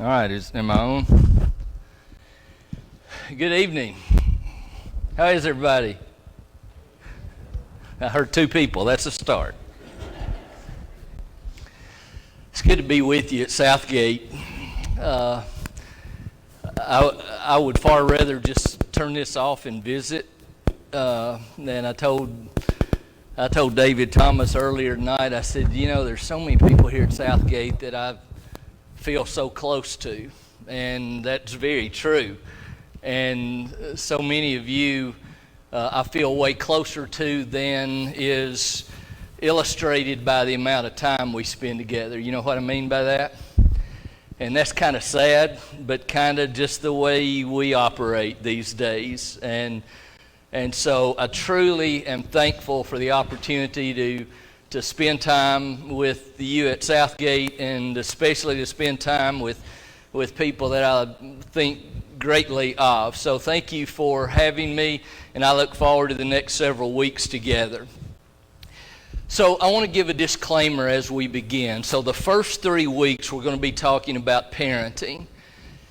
All right, am I on? Good evening. How is everybody? I heard two people. That's a start. It's good to be with you at Southgate. I would far rather just turn this off and visit than I told David Thomas earlier tonight. I said, you know, there's so many people here at Southgate that I feel so close to, and that's very true. And so many of you I feel way closer to than is illustrated by the amount of time we spend together. You know what I mean by that? And that's kind of sad, but kind of just the way we operate these days. And so I truly am thankful for the opportunity to spend time with you at Southgate, and especially to spend time with people that I think greatly of. So thank you for having me, and I look forward to the next several weeks together. So I want to give a disclaimer as we begin. So the first 3 weeks we're going to be talking about parenting.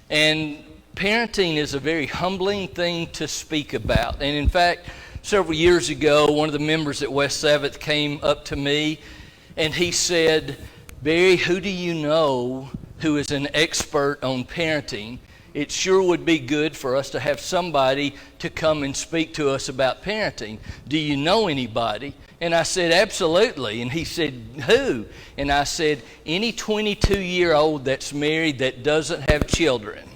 And parenting is a very humbling thing to speak about. And in fact, several years ago, one of the members at West 7th came up to me and he said, "Barry, who do you know who is an expert on parenting? It sure would be good for us to have somebody to come and speak to us about parenting. Do you know anybody?" And I said, "Absolutely." And he said, "Who?" And I said, "Any 22-year-old that's married that doesn't have children."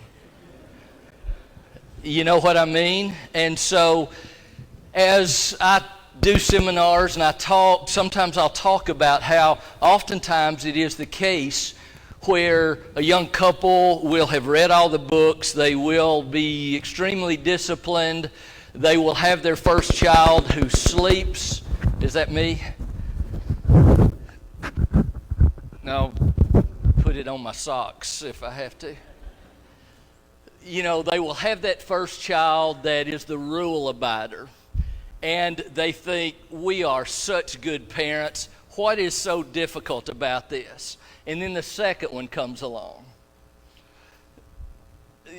You know what I mean? And so as I do seminars and I talk, sometimes I'll talk about how oftentimes it is the case where a young couple will have read all the books, they will be extremely disciplined, they will have their first child who sleeps. Is that me? No, put it on my socks if I have to. You know, they will have that first child that is the rule abider. And they think, we are such good parents. What is so difficult about this? And then the second one comes along.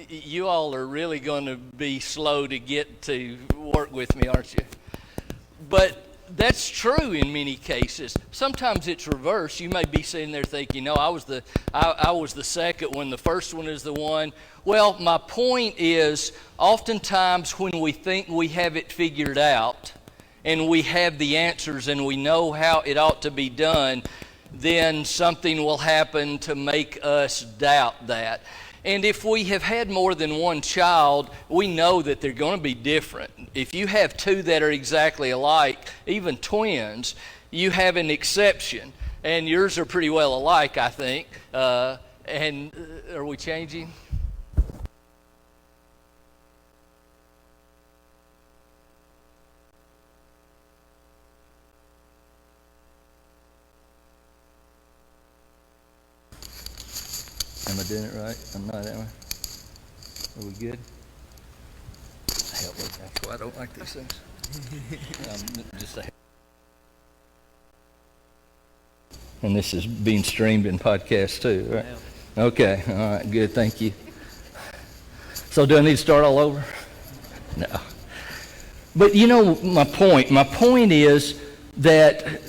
You all are really going to be slow to get to work with me, aren't you? But that's true in many cases. Sometimes it's reversed. You may be sitting there thinking, no, I was the second one, the first one is the one. Well, my point is, oftentimes when we think we have it figured out and we have the answers and we know how it ought to be done, then something will happen to make us doubt that. And if we have had more than one child, we know that they're going to be different. If you have two that are exactly alike, even twins, you have an exception. And yours are pretty well alike, I think. And are we changing? Am I doing it right? I'm not, am I? Are we good? Help me. That's why I don't like these things. And this is being streamed in podcast too, right? Okay. All right. Good. Thank you. So do I need to start all over? No. But you know my point. My point is that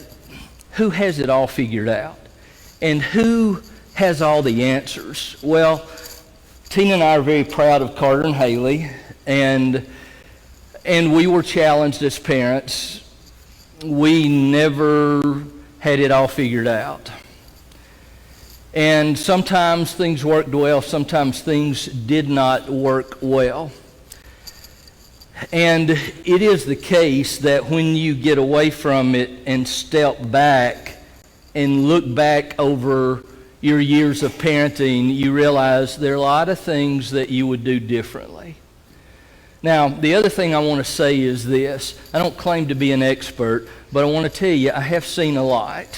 who has it all figured out? And who has all the answers? Well, Tina and I are very proud of Carter and Haley, and we were challenged as parents. We never had it all figured out. And sometimes things worked well, sometimes things did not work well. And it is the case that when you get away from it and step back and look back over your years of parenting, you realize there are a lot of things that you would do differently. Now, the other thing I want to say is this. I don't claim to be an expert, but I want to tell you, I have seen a lot.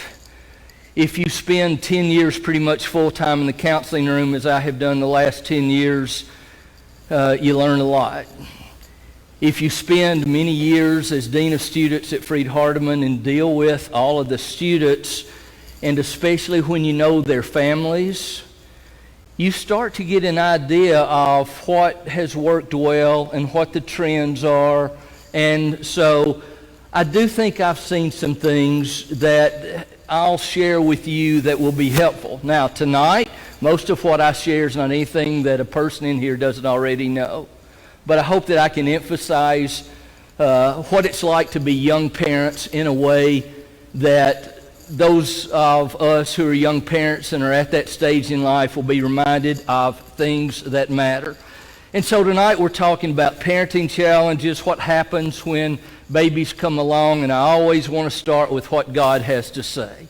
If you spend 10 years pretty much full-time in the counseling room, as I have done the last 10 years, you learn a lot. If you spend many years as Dean of Students at Freed-Hardeman and deal with all of the students, and especially when you know their families, you start to get an idea of what has worked well and what the trends are. And so I do think I've seen some things that I'll share with you that will be helpful. Now, tonight, most of what I share is not anything that a person in here doesn't already know. But I hope that I can emphasize what it's like to be young parents in a way that those of us who are young parents and are at that stage in life will be reminded of things that matter. And so tonight we're talking about parenting challenges, what happens when babies come along, and I always want to start with what God has to say.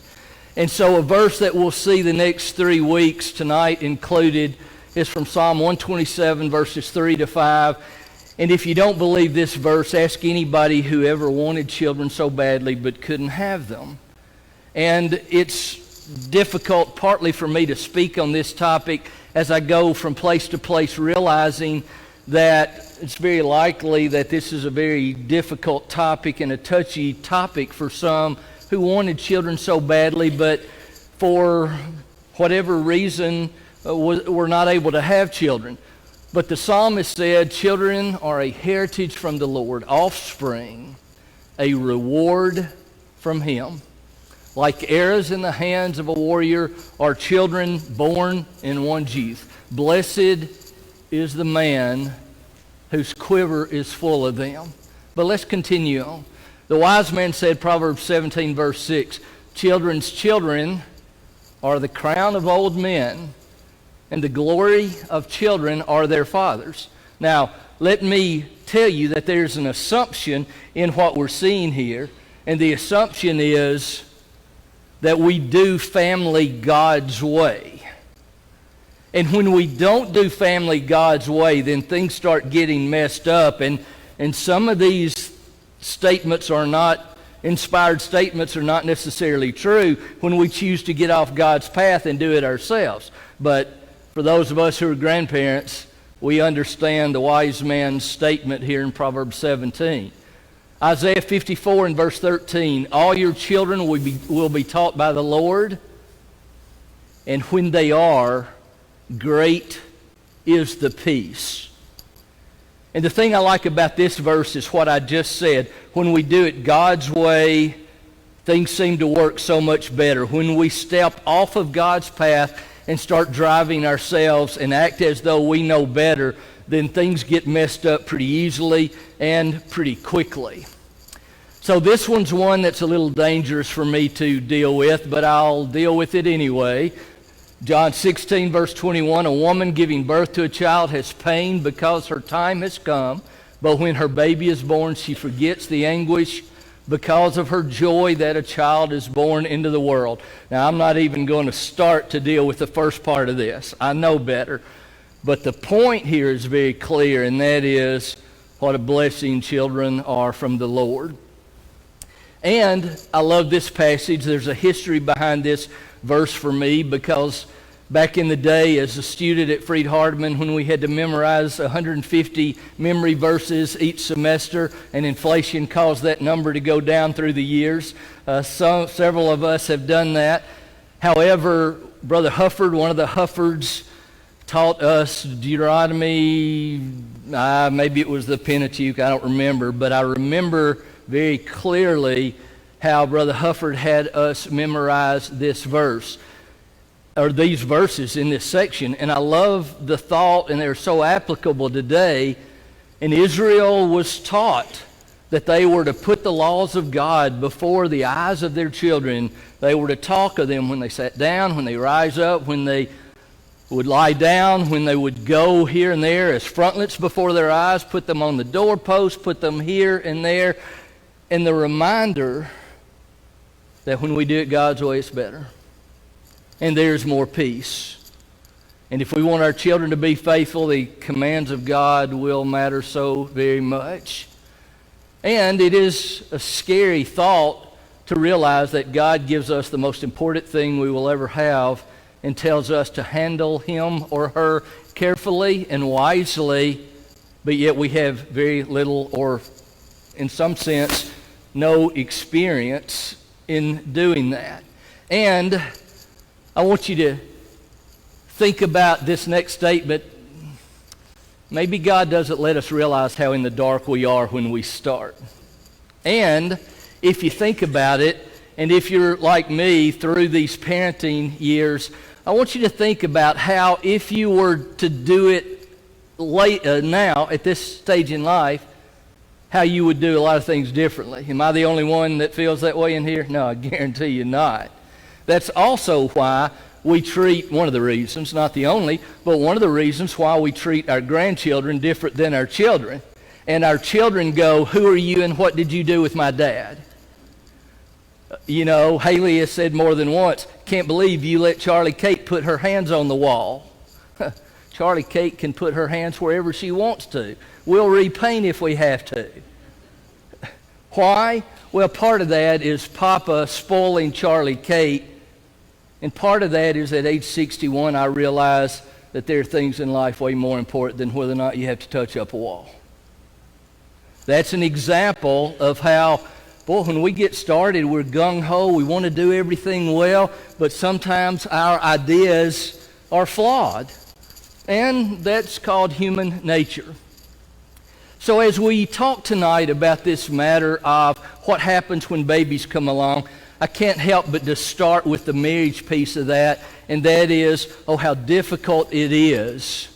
And so a verse that we'll see the next 3 weeks, tonight included, is from Psalm 127, verses 3 to 5. And if you don't believe this verse, ask anybody who ever wanted children so badly but couldn't have them. And it's difficult partly for me to speak on this topic as I go from place to place, realizing that it's very likely that this is a very difficult topic and a touchy topic for some who wanted children so badly, but for whatever reason were not able to have children. But the psalmist said, children are a heritage from the Lord, offspring, a reward from Him. Like arrows in the hands of a warrior are children born in one's youth. Blessed is the man whose quiver is full of them. But let's continue on. The wise man said, Proverbs 17, verse 6, children's children are the crown of old men, and the glory of children are their fathers. Now, let me tell you that there's an assumption in what we're seeing here, and the assumption is that we do family God's way. And when we don't do family God's way, then things start getting messed up. And some of these statements are not, inspired statements are not necessarily true when we choose to get off God's path and do it ourselves. But for those of us who are grandparents, we understand the wise man's statement here in Proverbs 17. Isaiah 54 and verse 13, all your children will be taught by the Lord, and when they are, great is the peace. And the thing I like about this verse is what I just said. When we do it God's way, things seem to work so much better. When we step off of God's path and start driving ourselves and act as though we know better, then things get messed up pretty easily and pretty quickly. So this one's one that's a little dangerous for me to deal with, but I'll deal with it anyway. John 16, verse 21, a woman giving birth to a child has pain because her time has come, but when her baby is born, she forgets the anguish because of her joy that a child is born into the world. Now, I'm not even going to start to deal with the first part of this. I know better. But the point here is very clear, and that is what a blessing children are from the Lord. And I love this passage. There's a history behind this verse for me, because back in the day as a student at Freed-Hardeman, when we had to memorize 150 memory verses each semester, and inflation caused that number to go down through the years, several of us have done that. However, Brother Hufford, one of the Huffords, taught us Deuteronomy, maybe it was the Pentateuch, I don't remember, but I remember very clearly how Brother Hufford had us memorize this verse, or these verses in this section. And I love the thought, and they're so applicable today. And Israel was taught that they were to put the laws of God before the eyes of their children. They were to talk of them when they sat down, when they rise up, when they would lie down, when they would go here and there as frontlets before their eyes, put them on the doorpost, put them here and there. And the reminder that when we do it God's way, it's better. And there's more peace. And if we want our children to be faithful, the commands of God will matter so very much. And it is a scary thought to realize that God gives us the most important thing we will ever have and tells us to handle him or her carefully and wisely, but yet we have very little, or in some sense, no experience in doing that. And I want you to think about this next statement, maybe God doesn't let us realize how in the dark we are when we start. And if you think about it, and if you're like me through these parenting years, I want you to think about how if you were to do it now at this stage in life, how you would do a lot of things differently. Am I the only one that feels that way in here? No, I guarantee you not. That's also why we treat, one of the reasons, not the only, but one of the reasons why we treat our grandchildren different than our children. And our children go, who are you and what did you do with my dad? You know, Haley has said more than once, can't believe you let Charlie Kate put her hands on the wall. Charlie Kate can put her hands wherever she wants to. We'll repaint if we have to. Why? Well, part of that is Papa spoiling Charlie Kate. And part of that is at age 61, I realize that there are things in life way more important than whether or not you have to touch up a wall. That's an example of how, boy, when we get started, we're gung-ho, we want to do everything well, but sometimes our ideas are flawed. And that's called human nature. So as we talk tonight about this matter of what happens when babies come along, I can't help but to start with the marriage piece of that, and that is, how difficult it is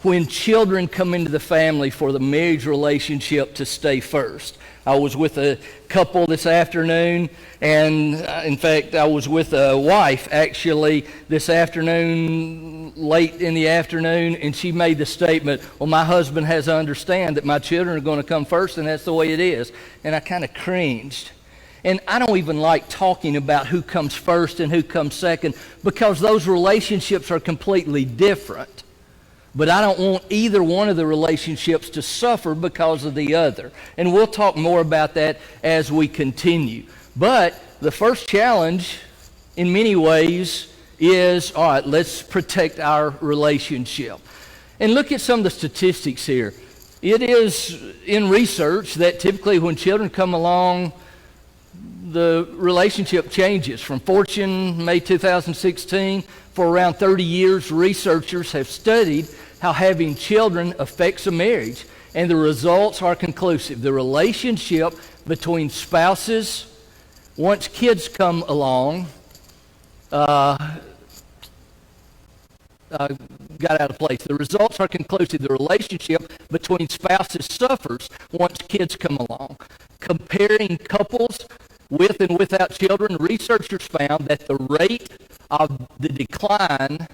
when children come into the family for the marriage relationship to stay first. I was with a couple this afternoon, and in fact, I was with a wife actually this afternoon, late in the afternoon, and she made the statement, well, my husband has to understand that my children are going to come first, and that's the way it is. And I kind of cringed. And I don't even like talking about who comes first and who comes second, because those relationships are completely different. But I don't want either one of the relationships to suffer because of the other. And we'll talk more about that as we continue. But the first challenge, in many ways, is, all right, let's protect our relationship. And look at some of the statistics here. It is in research that typically when children come along, the relationship changes. From Fortune, May 2016, for around 30 years, researchers have studied how having children affects a marriage, and the results are conclusive. The relationship between spouses, once kids come along, got out of place. The results are conclusive. The relationship between spouses suffers once kids come along. Comparing couples with and without children, researchers found that the rate of the decline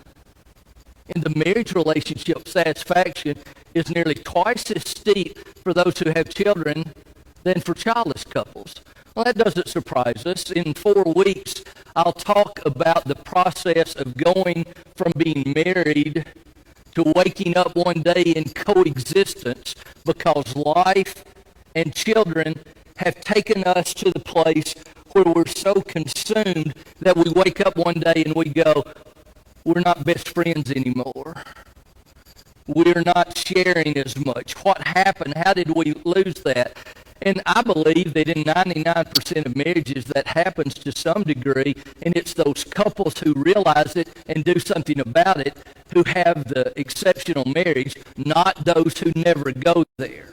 in the marriage relationship satisfaction is nearly twice as steep for those who have children than for childless couples. Well, that doesn't surprise us. In 4 weeks, I'll talk about the process of going from being married to waking up one day in coexistence, because life and children have taken us to the place where we're so consumed that we wake up one day and we go, we're not best friends anymore. We're not sharing as much. What happened? How did we lose that? And I believe that in 99% of marriages that happens to some degree, and it's those couples who realize it and do something about it who have the exceptional marriage, not those who never go there.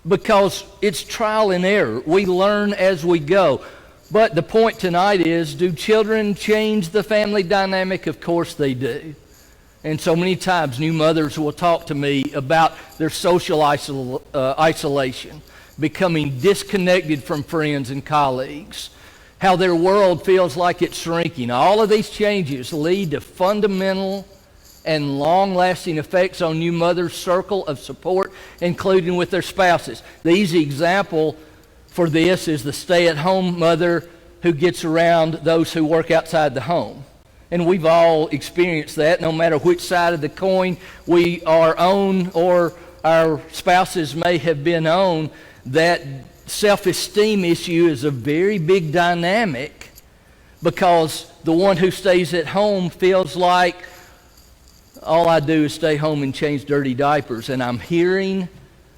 Because it's trial and error. We learn as we go. But the point tonight is, do children change the family dynamic? Of course they do. And so many times new mothers will talk to me about their social isolation, becoming disconnected from friends and colleagues, how their world feels like it's shrinking. All of these changes lead to fundamental and long-lasting effects on new mothers' circle of support, including with their spouses. The easy example for this is the stay-at-home mother who gets around those who work outside the home. And we've all experienced that, no matter which side of the coin we are on or our spouses may have been on. That self-esteem issue is a very big dynamic, because the one who stays at home feels like, all I do is stay home and change dirty diapers. And I'm hearing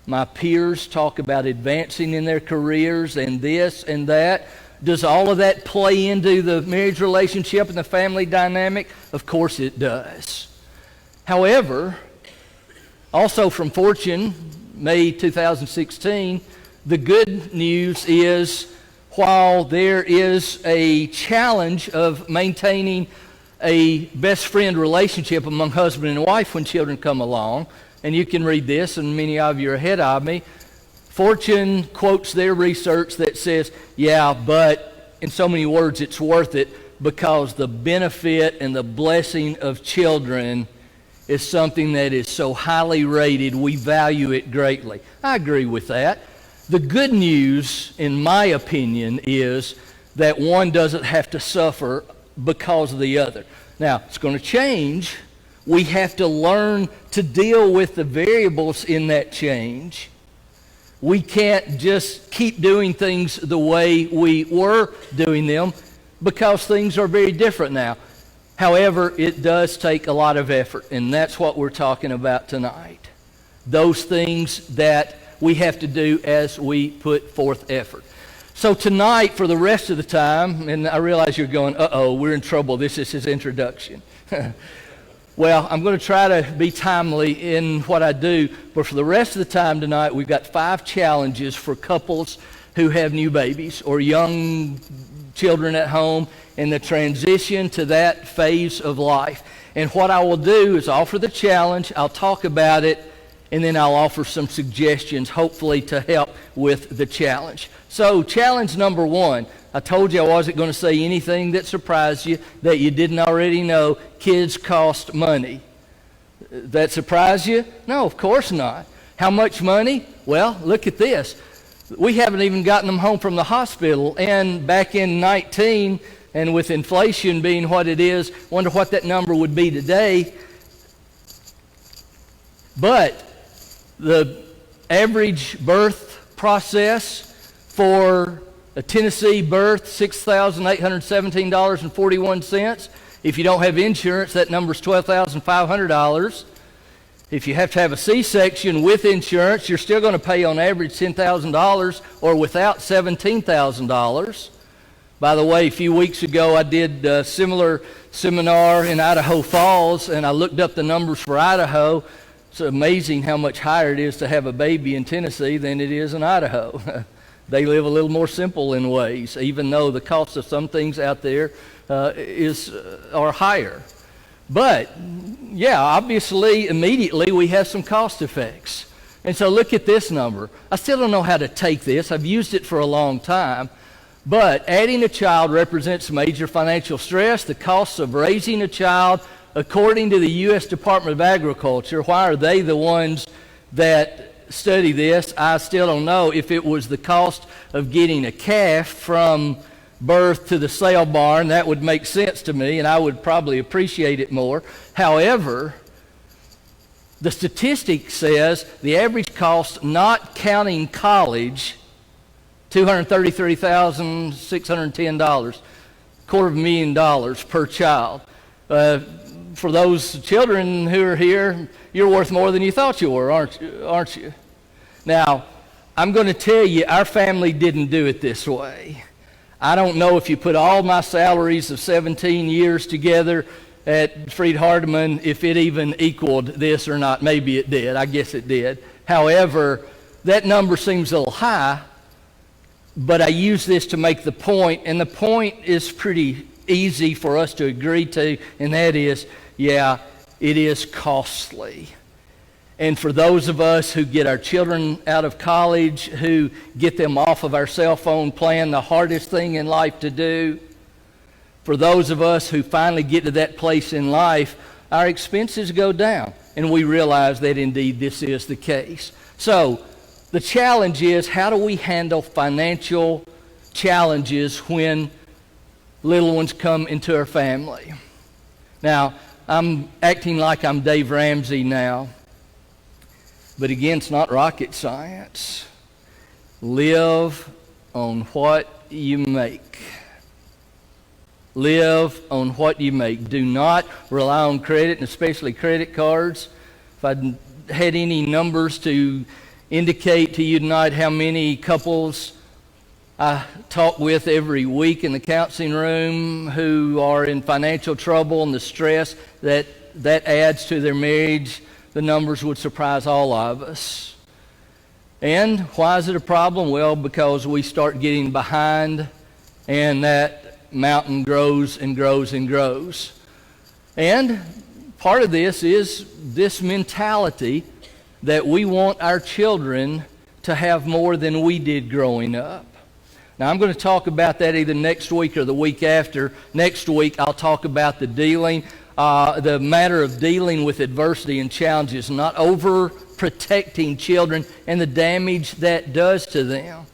my peers talk about advancing in their careers and this and that. Does all of that play into the marriage relationship and the family dynamic? Of course it does. However, also from Fortune, May 2016, the good news is while there is a challenge of maintaining a best friend relationship among husband and wife when children come along, and you can read this, and many of you are ahead of me, Fortune quotes their research that says, yeah, but in so many words, it's worth it because the benefit and the blessing of children is something that is so highly rated, we value it greatly. I agree with that. The good news, in my opinion, is that one doesn't have to suffer because of the other. Now, it's going to change. We have to learn to deal with the variables in that change. We can't just keep doing things the way we were doing them because things are very different now. However, it does take a lot of effort, and that's what we're talking about tonight. Those things that we have to do as we put forth effort. So tonight, for the rest of the time, and I realize you're going, uh-oh, we're in trouble. This is his introduction. Well, I'm going to try to be timely in what I do, but for the rest of the time tonight, we've got 5 challenges for couples who have new babies or young children at home in the transition to that phase of life. And what I will do is offer the challenge, I'll talk about it, and then I'll offer some suggestions, hopefully to help with the challenge. So, challenge number 1. I told you I wasn't going to say anything that surprised you that you didn't already know. Kids cost money. That surprise you? No, of course not. How much money? Well, look at this. We haven't even gotten them home from the hospital, and back in 19, and with inflation being what it is, wonder what that number would be today. But the average birth process for a Tennessee birth, $6,817.41. If you don't have insurance, that number's $12,500. If you have to have a C-section with insurance, you're still going to pay on average $10,000, or without $17,000. By the way, a few weeks ago I did a similar seminar in Idaho Falls, and I looked up the numbers for Idaho. It's amazing how much higher it is to have a baby in Tennessee than it is in Idaho. They live a little more simple in ways, even though the cost of some things out there are higher. But, yeah, obviously, immediately we have some cost effects. And so look at this number. I still don't know how to take this. I've used it for a long time. But adding a child represents major financial stress. The costs of raising a child, according to the U.S. Department of Agriculture, why are they the ones that study this? I still don't know. If it was the cost of getting a calf from birth to the sale barn, that would make sense to me, and I would probably appreciate it more. However, the statistic says the average cost, not counting college, $233,610, $250,000 per child. For those children who are here, you're worth more than you thought you were, aren't you? Now, I'm going to tell you, our family didn't do it this way. I don't know if you put all my salaries of 17 years together at Freed Hardeman, if it even equaled this or not. Maybe it did. I guess it did. However, that number seems a little high, but I use this to make the point, and the point is pretty easy for us to agree to, and that is, yeah, it is costly. And for those of us who get our children out of college, who get them off of our cell phone plan, the hardest thing in life to do, for those of us who finally get to that place in life, our expenses go down, and we realize that indeed this is the case. So the challenge is, how do we handle financial challenges when little ones come into our family? Now, I'm acting like I'm Dave Ramsey now, but again, it's not rocket science. Live on what you make. Live on what you make. Do not rely on credit, and especially credit cards. If I had any numbers to indicate to you tonight how many couples I talk with every week in the counseling room who are in financial trouble and the stress that adds to their marriage, the numbers would surprise all of us. And why is it a problem? Well, because we start getting behind and that mountain grows and grows and grows. And part of this is this mentality that we want our children to have more than we did growing up. Now, I'm going to talk about that either next week or the week after. Next week, I'll talk about the matter of dealing with adversity and challenges, not overprotecting children and the damage that does to them.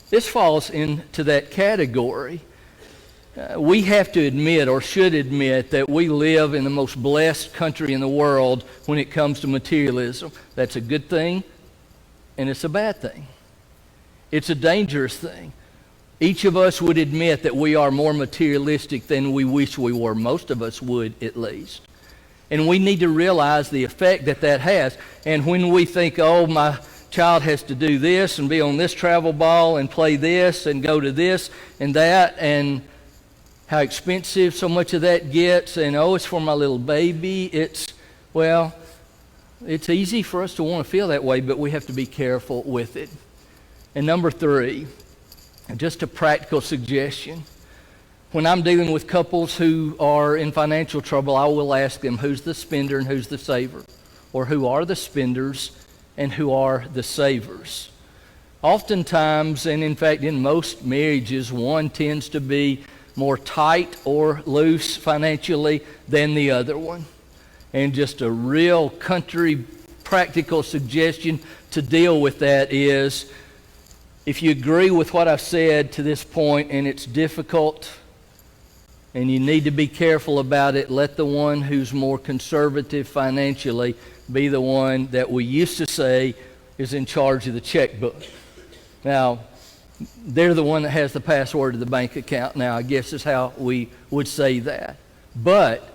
This falls into that category. We have to admit, or should admit, that we live in the most blessed country in the world when it comes to materialism. That's a good thing, and it's a bad thing. It's a dangerous thing. Each of us would admit that we are more materialistic than we wish we were. Most of us would, at least. And we need to realize the effect that has. And when we think, oh, my child has to do this and be on this travel ball and play this and go to this and that, and how expensive so much of that gets, and oh, it's for my little baby. It's easy for us to want to feel that way, but we have to be careful with it. And number 3, just a practical suggestion. When I'm dealing with couples who are in financial trouble, I will ask them, who's the spender and who's the saver? Or who are the spenders and who are the savers? Oftentimes, and in fact in most marriages, one tends to be more tight or loose financially than the other one. And just a real country practical suggestion to deal with that is, if you agree with what I've said to this point and it's difficult and you need to be careful about it, let the one who's more conservative financially be the one that we used to say is in charge of the checkbook. Now, they're the one that has the password to the bank account now, I guess is how we would say that. But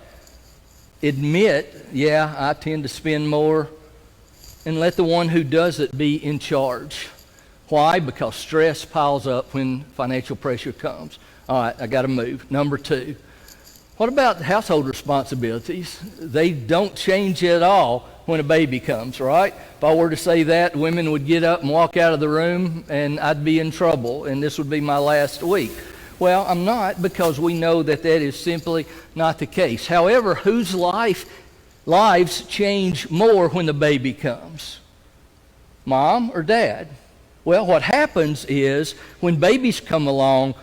admit, yeah, I tend to spend more, and let the one who does it be in charge. Why? Because stress piles up when financial pressure comes. All right, I got to move. Number 2, what about household responsibilities? They don't change at all when a baby comes, right? If I were to say that, women would get up and walk out of the room and I'd be in trouble and this would be my last week. Well, I'm not, because we know that is simply not the case. However, whose lives change more when the baby comes? Mom or dad? Well, what happens is when babies come along,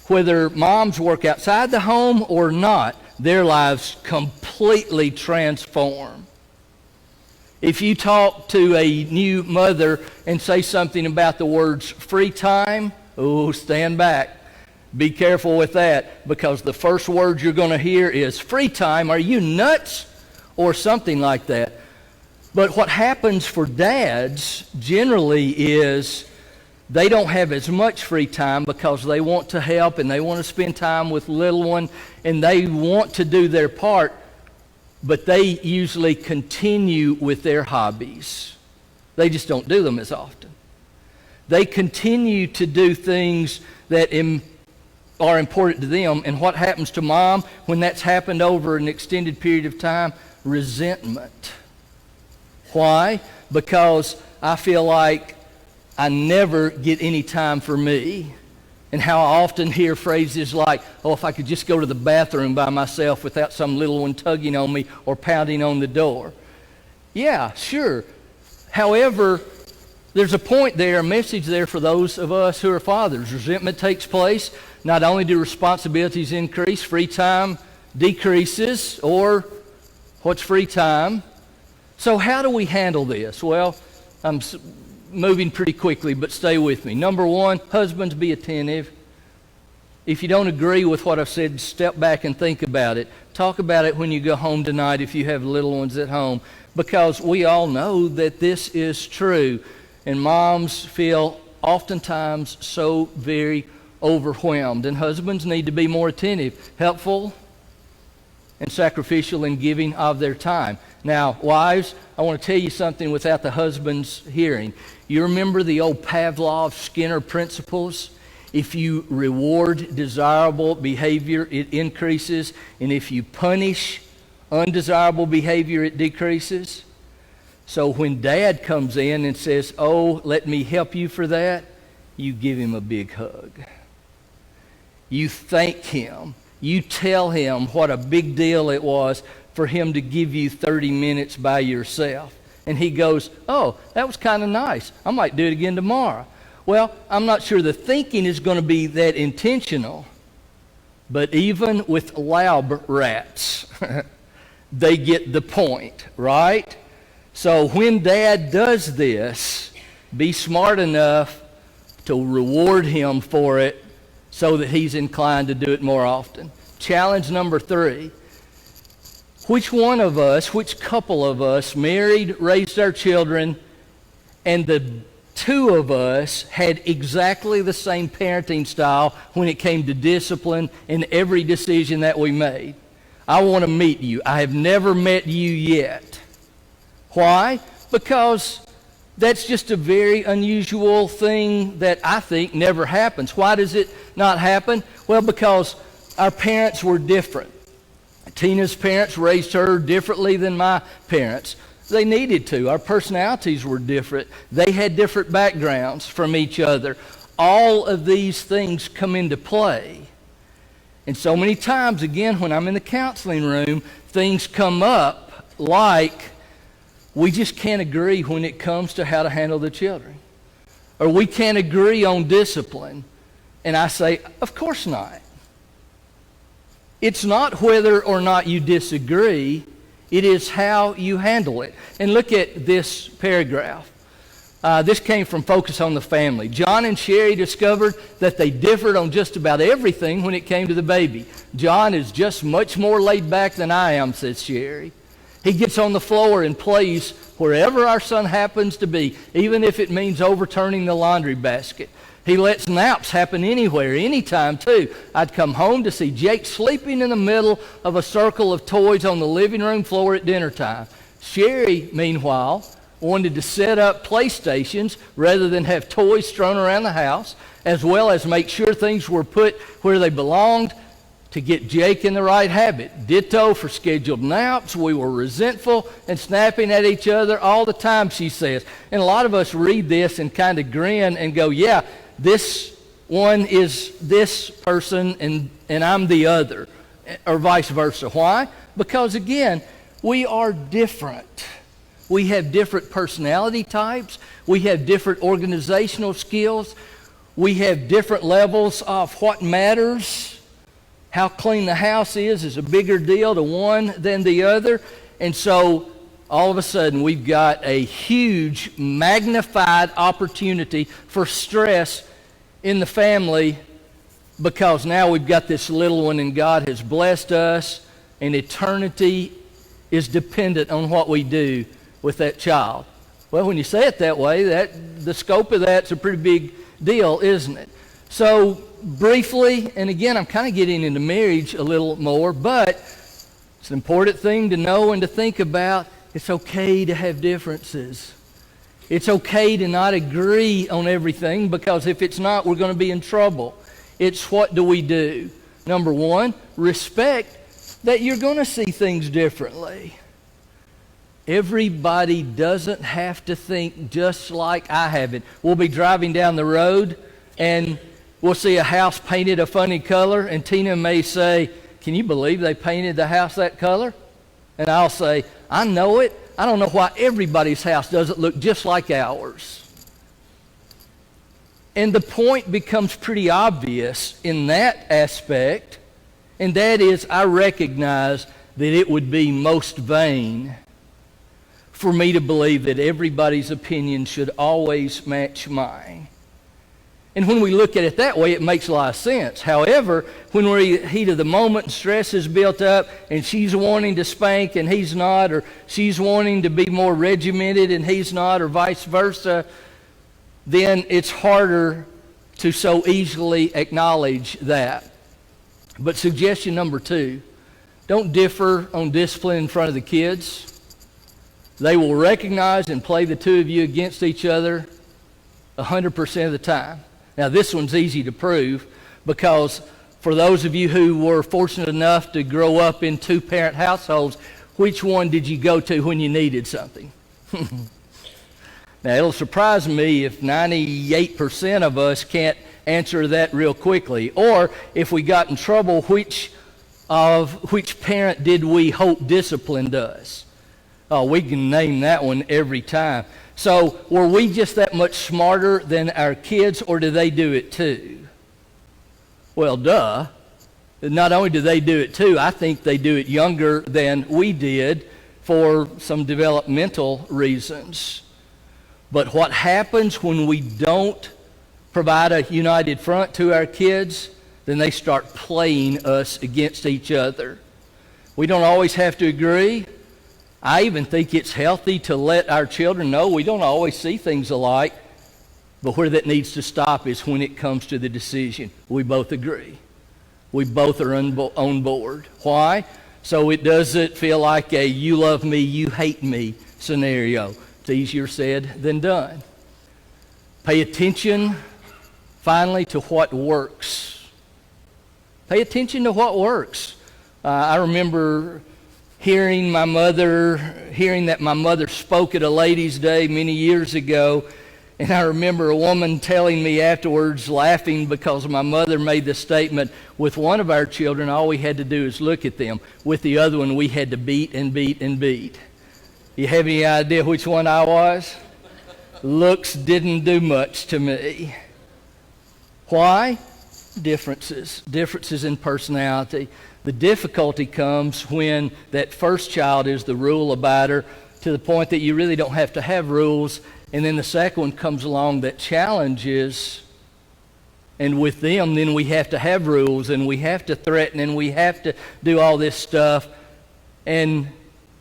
whether moms work outside the home or not, their lives completely transform. If you talk to a new mother and say something about the words free time, stand back. Be careful with that, because the first word you're going to hear is free time. Are you nuts? Or something like that. But what happens for dads generally is they don't have as much free time because they want to help and they want to spend time with little one and they want to do their part, but they usually continue with their hobbies. They just don't do them as often. They continue to do things that are important to them. And what happens to mom when that's happened over an extended period of time? Resentment. Why? Because I feel like I never get any time for me. And how I often hear phrases like, oh, if I could just go to the bathroom by myself without some little one tugging on me or pounding on the door. Yeah, sure. However, there's a point there, a message there for those of us who are fathers. Resentment takes place. Not only do responsibilities increase, free time decreases, or what's free time? So how do we handle this? Well, I'm moving pretty quickly, but stay with me. Number 1, husbands, be attentive. If you don't agree with what I've said, step back and think about it. Talk about it when you go home tonight if you have little ones at home, because we all know that this is true. And moms feel oftentimes so very overwhelmed. And husbands need to be more attentive, helpful, and sacrificial in giving of their time. Now, wives, I want to tell you something without the husband's hearing. You remember the old Pavlov Skinner principles? If you reward desirable behavior, it increases. And if you punish undesirable behavior, it decreases. So when Dad comes in and says, "Oh, let me help you for that," you give him a big hug. You thank him. You tell him what a big deal it was for him to give you 30 minutes by yourself. And he goes, "Oh, that was kind of nice. I might do it again tomorrow." Well, I'm not sure the thinking is going to be that intentional, but even with lab rats, they get the point, right? So when Dad does this, be smart enough to reward him for it so that he's inclined to do it more often. Challenge number 3. Which one of us, which couple of us married, raised our children, and the two of us had exactly the same parenting style when it came to discipline in every decision that we made? I want to meet you. I have never met you yet. Why? Because that's just a very unusual thing that I think never happens. Why does it not happen? Well, because our parents were different. Tina's parents raised her differently than my parents. They needed to. Our personalities were different. They had different backgrounds from each other. All of these things come into play. And so many times, again, when I'm in the counseling room, things come up like we just can't agree when it comes to how to handle the children. Or we can't agree on discipline. And I say, of course not. It's not whether or not you disagree. It is how you handle it. And look at this paragraph. This came from Focus on the Family. John and Sherry discovered that they differed on just about everything when it came to the baby. John is just much more laid back than I am, says Sherry. He gets on the floor and plays wherever our son happens to be, even if it means overturning the laundry basket. He lets naps happen anywhere, anytime too. I'd come home to see Jake sleeping in the middle of a circle of toys on the living room floor at dinner time. Sherry, meanwhile, wanted to set up PlayStations rather than have toys strewn around the house, as well as make sure things were put where they belonged to get Jake in the right habit. Ditto for scheduled naps. We were resentful and snapping at each other all the time, she says. And a lot of us read this and kind of grin and go, yeah, this one is this person and I'm the other, or vice versa. Why? Because, again, we are different. We have different personality types. We have different organizational skills. We have different levels of what matters. How clean the house is a bigger deal to one than the other. And so all of a sudden we've got a huge magnified opportunity for stress in the family because now we've got this little one and God has blessed us and eternity is dependent on what we do with that child. Well, when you say it that way, the scope of that's a pretty big deal, isn't it? So briefly, and again, I'm kind of getting into marriage a little more, but it's an important thing to know and to think about. It's okay to have differences. It's okay to not agree on everything, because if it's not, we're going to be in trouble. It's what do we do? Number one, respect that you're going to see things differently. Everybody doesn't have to think just like I have it. We'll be driving down the road and we'll see a house painted a funny color, and Tina may say, "Can you believe they painted the house that color?" And I'll say, "I know it. I don't know why everybody's house doesn't look just like ours." And the point becomes pretty obvious in that aspect, and that is I recognize that it would be most vain for me to believe that everybody's opinion should always match mine. And when we look at it that way, it makes a lot of sense. However, when we're in the heat of the moment and stress is built up and she's wanting to spank and he's not, or she's wanting to be more regimented and he's not, or vice versa, then it's harder to so easily acknowledge that. But suggestion number 2, don't differ on discipline in front of the kids. They will recognize and play the two of you against each other 100% of the time. Now, this one's easy to prove because for those of you who were fortunate enough to grow up in two-parent households, which one did you go to when you needed something? Now, it'll surprise me if 98% of us can't answer that real quickly. Or if we got in trouble, which parent did we hope disciplined us? Oh, we can name that one every time. So were we just that much smarter than our kids, or do they do it too? Well, duh. Not only do they do it too, I think they do it younger than we did for some developmental reasons. But what happens when we don't provide a united front to our kids, then they start playing us against each other. We don't always have to agree. I even think it's healthy to let our children know we don't always see things alike, but where that needs to stop is when it comes to the decision. We both agree. We both are on board. Why? So it doesn't feel like a you love me, you hate me scenario. It's easier said than done. Pay attention, finally, to what works. Pay attention to what works. I remember hearing that my mother spoke at a ladies' day many years ago, and I remember a woman telling me afterwards, laughing because my mother made the statement, with one of our children, all we had to do is look at them. With the other one, we had to beat and beat and beat. You have any idea which one I was? Looks didn't do much to me. Why? Differences in personality. The difficulty comes when that first child is the rule abider to the point that you really don't have to have rules, and then the second one comes along that challenges, and with them then we have to have rules, and we have to threaten, and we have to do all this stuff, and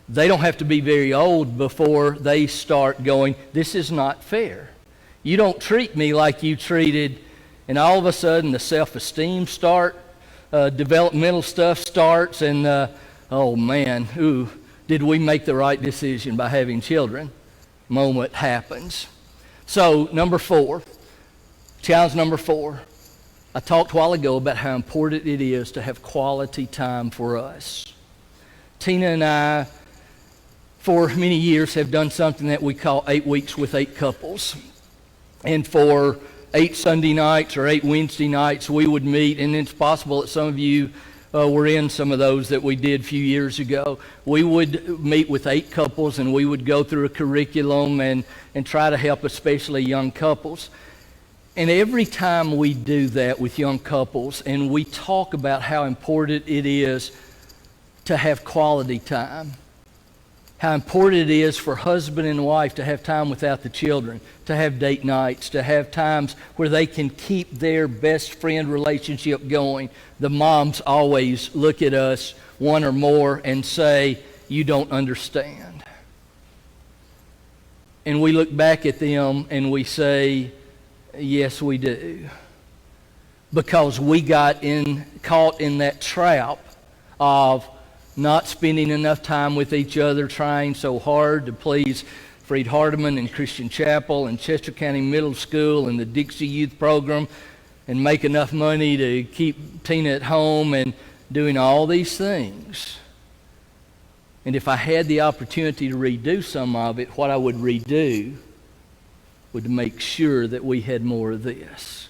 they don't have to be very old before they start going, this is not fair. You don't treat me like you treated, and all of a sudden the self-esteem developmental stuff starts, and oh man, did we make the right decision by having children? Moment happens. So challenge number 4. I talked a while ago about how important it is to have quality time for us. Tina and I, for many years, have done something that we call 8 weeks with 8 couples. And for 8 Sunday nights or 8 Wednesday nights, we would meet, and it's possible that some of you were in some of those that we did a few years ago. We would meet with 8 couples, and we would go through a curriculum and try to help especially young couples. And every time we do that with young couples, and we talk about how important it is to have quality time, how important it is for husband and wife to have time without the children, to have date nights, to have times where they can keep their best friend relationship going. The moms always look at us, one or more, and say, you don't understand. And we look back at them and we say, yes, we do. Because we got caught in that trap of not spending enough time with each other, trying so hard to please Freed Hardeman and Christian Chapel and Chester County Middle School and the Dixie Youth Program, and make enough money to keep Tina at home and doing all these things. And if I had the opportunity to redo some of it, what I would redo would make sure that we had more of this.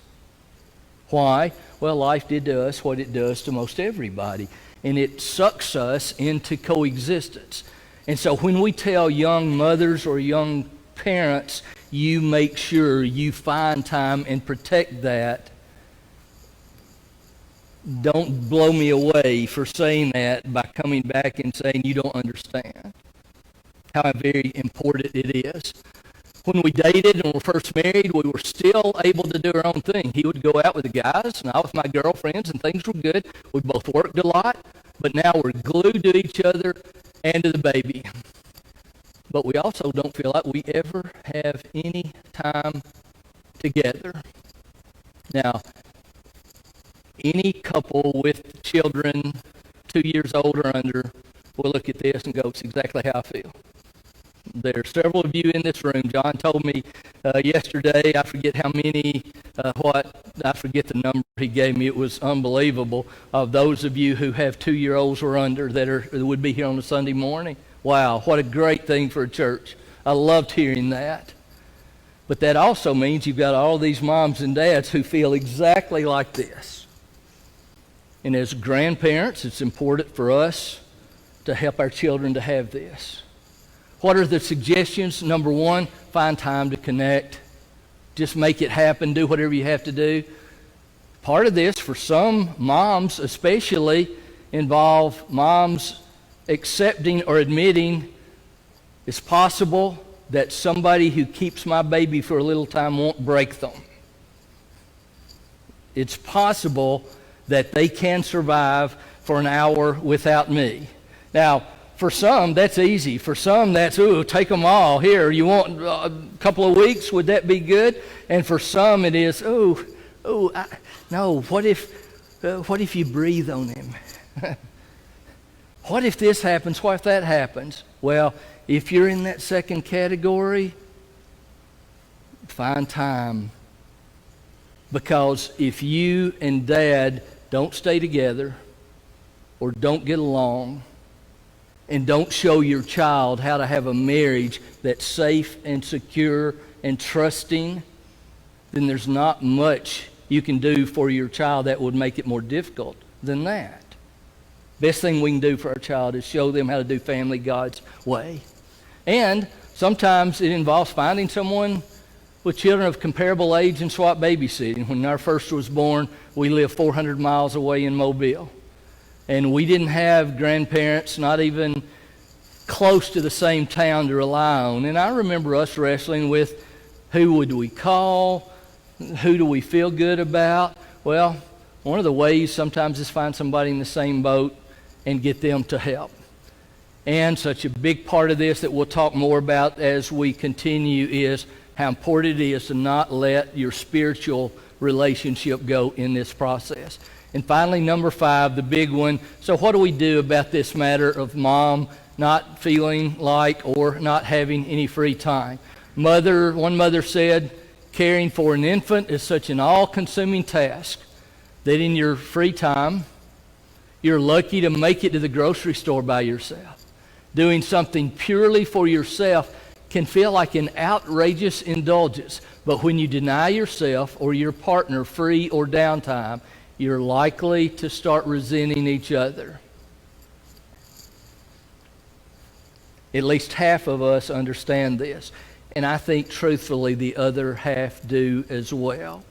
Why? Well, life did to us what it does to most everybody. And it sucks us into coexistence. And so when we tell young mothers or young parents, you make sure you find time and protect that, don't blow me away for saying that by coming back and saying you don't understand how very important it is. When we dated and were first married, we were still able to do our own thing. He would go out with the guys, and I with my girlfriends, and things were good. We both worked a lot, but now we're glued to each other and to the baby. But we also don't feel like we ever have any time together. Now, any couple with children 2 years old or under will look at this and go, it's exactly how I feel. There are several of you in this room. John told me yesterday, I forget how many, I forget the number he gave me. It was unbelievable, of those of you who have 2-year-olds or under that would be here on a Sunday morning. Wow, what a great thing for a church. I loved hearing that. But that also means you've got all these moms and dads who feel exactly like this. And as grandparents, it's important for us to help our children to have this. What are the suggestions? Number one, find time to connect. Just make it happen. Do whatever you have to do. Part of this, for some moms especially, involve moms accepting or admitting it's possible that somebody who keeps my baby for a little time won't break them. It's possible that they can survive for an hour without me. Now, for some, that's easy. For some, that's, take them all. Here, you want a couple of weeks? Would that be good? And for some, it is, no, what if you breathe on him? What if this happens? What if that happens? Well, if you're in that second category, find time. Because if you and Dad don't stay together or don't get along and don't show your child how to have a marriage that's safe and secure and trusting, then there's not much you can do for your child that would make it more difficult than that. Best thing we can do for our child is show them how to do family God's way. And sometimes it involves finding someone with children of comparable age and swap babysitting. When our first was born, we lived 400 miles away in Mobile. And we didn't have grandparents, not even close to the same town to rely on. And I remember us wrestling with who would we call, who do we feel good about. Well, one of the ways sometimes is find somebody in the same boat and get them to help. And such a big part of this that we'll talk more about as we continue is how important it is to not let your spiritual relationship go in this process. And finally, number 5, the big one. So what do we do about this matter of mom not feeling like or not having any free time? One mother said, caring for an infant is such an all-consuming task that in your free time, you're lucky to make it to the grocery store by yourself. Doing something purely for yourself can feel like an outrageous indulgence, but when you deny yourself or your partner free or downtime, you're likely to start resenting each other. At least half of us understand this, and I think truthfully the other half do as well.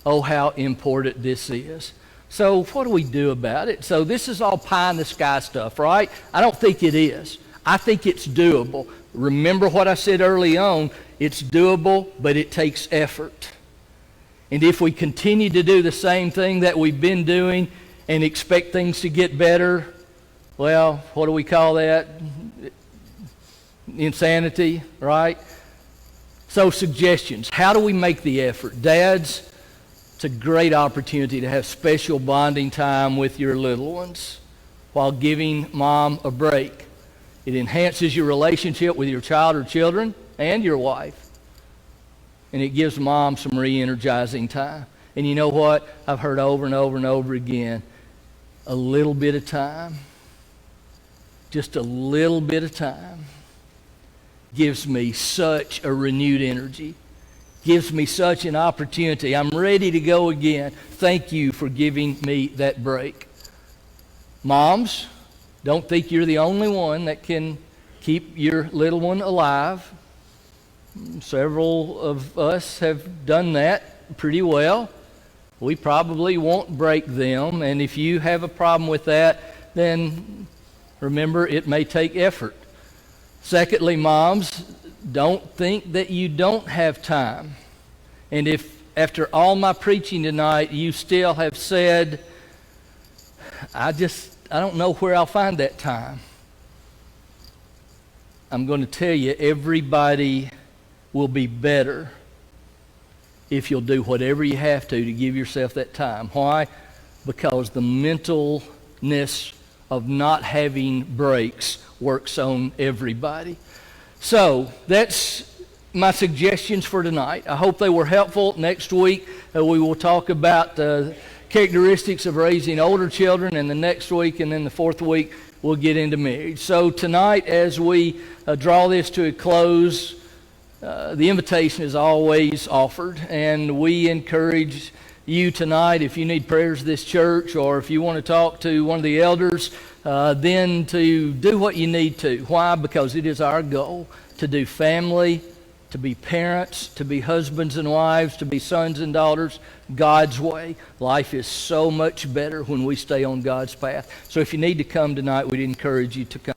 Oh, how important this is. So what do we do about it? So this is all pie in the sky stuff, right? I don't think it is. I think it's doable. Remember what I said early on, it's doable, but it takes effort. And if we continue to do the same thing that we've been doing and expect things to get better, well, what do we call that? Insanity, right? So suggestions. How do we make the effort? Dads, it's a great opportunity to have special bonding time with your little ones while giving mom a break. It enhances your relationship with your child or children and your wife. And it gives mom some re-energizing time. And you know what? I've heard over and over and over again, a little bit of time, just a little bit of time, gives me such a renewed energy, gives me such an opportunity. I'm ready to go again. Thank you for giving me that break. Moms, don't think you're the only one that can keep your little one alive. Several of us have done that pretty well. We probably won't break them, and if you have a problem with that, then remember it may take effort. Secondly, moms, don't think that you don't have time. And if after all my preaching tonight you still have said, I don't know where I'll find that time, I'm going to tell you, everybody will be better if you'll do whatever you have to give yourself that time. Why? Because the mentalness of not having breaks works on everybody. So that's my suggestions for tonight. I hope they were helpful. Next week we will talk about characteristics of raising older children, and the next week and then the fourth week we'll get into marriage. So tonight, as we draw this to a close, the invitation is always offered, and we encourage you tonight, if you need prayers of this church, or if you want to talk to one of the elders, then to do what you need to. Why? Because it is our goal to do family, to be parents, to be husbands and wives, to be sons and daughters God's way. Life is so much better when we stay on God's path. So if you need to come tonight, we'd encourage you to come.